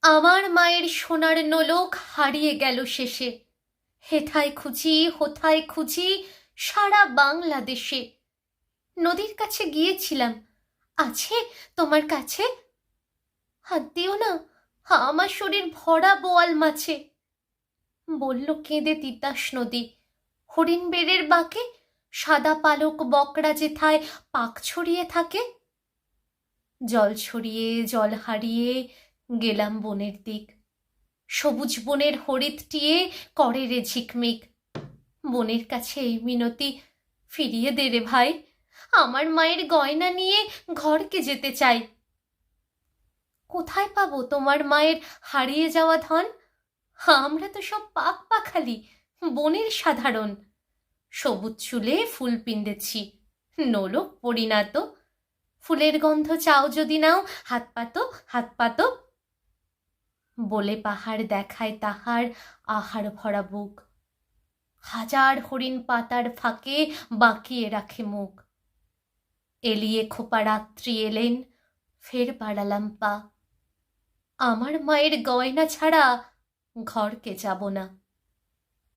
আমার মায়ের সোনার নোলক হারিয়ে গেল শেষে। হেথায় খুঁজি হোথায় খুঁজি সারা বাংলাদেশে। নদীর কাছে গিয়েছিলাম, আছে তোমার কাছে? হাত দিও না, আমার শরীর ভরা বোয়াল মাছে। বলল কেঁদে তিতাস নদী, হরিণ বেড়ের বাঁকে সাদা পালক বকরা যেথায় পাক ছড়িয়ে থাকে। জল ছড়িয়ে জল হারিয়ে গেলাম বনের দিক, সবুজ বনের হরিৎ টিয়ে করে রে ঝিকমিক। বনের কাছে এই মিনতি, ফিরিয়ে দে রে ভাই, আমার মায়ের গয়না নিয়ে ঘরকে যেতে চাই। কোথায় পাবো তোমার মায়ের হারিয়ে যাওয়া ধন? আমরা তো সব পাক পাখালি, বনের সাধারণ। সবুজ চুলে ফুল পিন্দেছি, নোলক পড়ি না তো। ফুলের গন্ধ চাও যদি নাও, হাত পাতো হাত পাতো। বলে পাহাড় দেখায় তাহার আহার ভরা বুক, হাজার হরিণ পাতার ফাঁকে বাঁকিয়ে রাখে মুখ। এলিয়ে খোপা রাত্রি এলেন, ফের বাড়ালাম পা। আমার মায়ের গয়না ছাড়া ঘরকে যাব না।